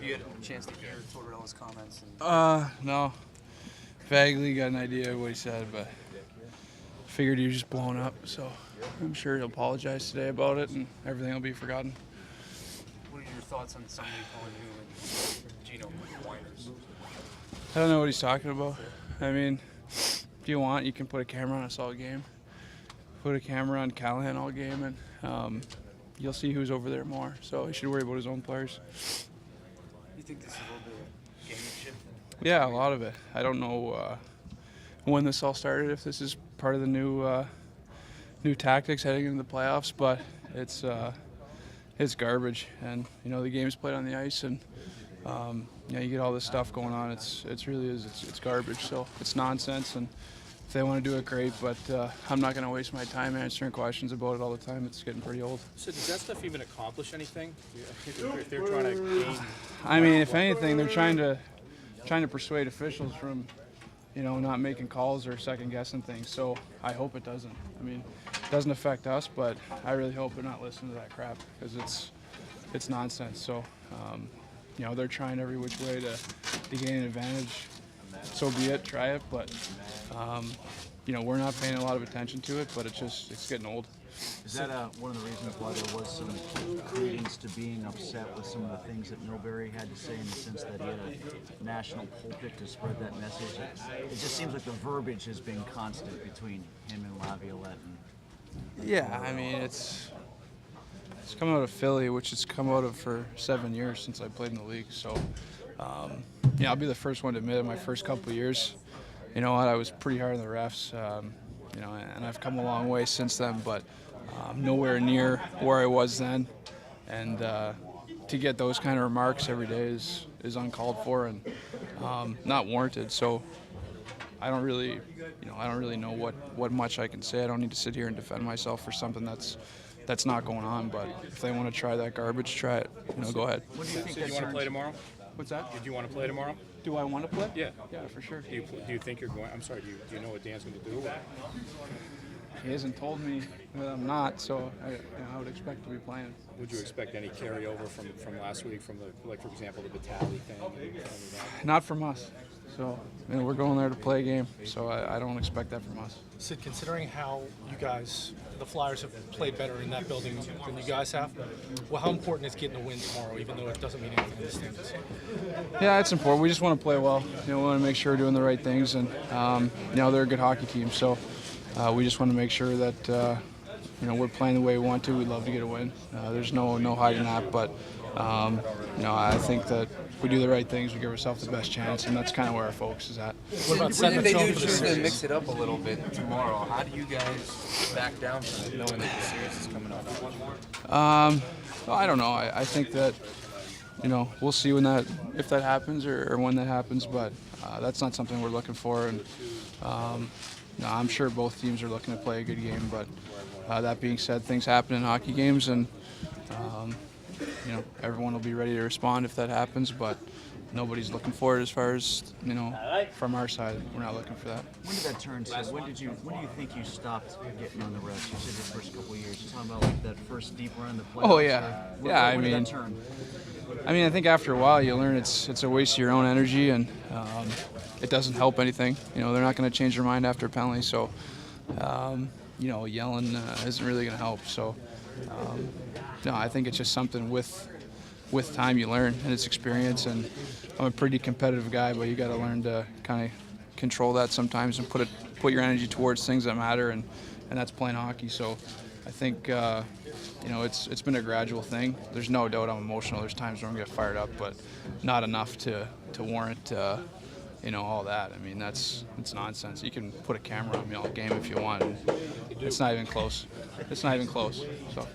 Have you had a chance to hear Tortorella's comments? No. Vaguely got an idea of what he said, but figured he was just blown up. So I'm sure he'll apologize today about it, and everything will be forgotten. What are your thoughts on somebody calling you and Gino whiners? I don't know what he's talking about. I mean, if you want, you can put a camera on us all game. Put a camera on Callahan all game, and you'll see who's over there more. So he should worry about his own players. You think this is a little bit of gamemanship? Yeah, a lot of it. I don't know when this all started, if this is part of the new tactics heading into the playoffs, but it's garbage. And the game's played on the ice, and you get all this stuff going on. It's garbage. So it's nonsense, and if they want to do it, great. But I'm not going to waste my time answering questions about it all the time. It's getting pretty old. So does that stuff even accomplish anything? If they're trying to gain... I mean, if anything, they're trying to persuade officials from, not making calls or second guessing things. So I hope it doesn't. I mean, it doesn't affect us, but I really hope they're not listening to that crap because it's nonsense. So, they're trying every which way to gain an advantage. So be it, try it. But, we're not paying a lot of attention to it, but it's getting old. Is that one of the reasons why there was some credence to being upset with some of the things that Milbury had to say, in the sense that he had a national pulpit to spread that message? It just seems like the verbiage has been constant between him and Laviolette. Yeah, I mean, it's come out of Philly, which it's come out of for 7 years since I played in the league. So, I'll be the first one to admit in my first couple of years, I was pretty hard on the refs, and I've come a long way since then, but nowhere near where I was then. And to get those kind of remarks every day is uncalled for and not warranted. So I don't really know what much I can say. I don't need to sit here and defend myself for something that's not going on. But if they want to try that garbage, try it. Go ahead. What do you think? So do you want to play tomorrow? What's that? Do you want to play tomorrow? Do I want to play? Yeah. Yeah, for sure. Do you think you're going? I'm sorry. Do you know what Dan's going to do? He hasn't told me that I'm not, so I would expect to be playing. Would you expect any carryover from last week, from for example, the Vitale thing? Not from us. So we're going there to play a game, so I don't expect that from us. Sid, considering how you guys, the Flyers, have played better in that building than you guys have, well, how important is getting a win tomorrow, even though it doesn't mean anything in the standings? Yeah, it's important. We just want to play well. We want to make sure we're doing the right things, and they're a good hockey team, so we just want to make sure that we're playing the way we want to. We'd love to get a win. There's no hiding that, but I think that if we do the right things, we give ourselves the best chance, and that's kind of where our focus is at. What about If setting they the tone do for the choose to series? mix it up a little bit tomorrow, how do you guys back down from it, knowing that the series is coming up? I don't know. I think that we'll see if that happens or when that happens, but that's not something we're looking for. And I'm sure both teams are looking to play a good game, but that being said, things happen in hockey games, and everyone will be ready to respond if that happens, but nobody's looking for it as far as, from our side. We're not looking for that. When did that turn, Sid? When do you think you stopped getting on the refs? You said your first couple of years. You're talking about like that first deep run in the playoffs. Oh, yeah. When did that turn? I think after a while you learn it's a waste of your own energy, and it doesn't help anything. They're not going to change their mind after a penalty, so yelling isn't really going to help. So I think it's just something with time you learn, and it's experience. And I'm a pretty competitive guy, but you got to learn to kind of control that sometimes and put your energy towards things that matter, and that's playing hockey. So I think it's been a gradual thing. There's no doubt I'm emotional. There's times where I'm going to get fired up, but not enough to warrant all that. It's nonsense. You can put a camera on me all game if you want. It's not even close. So.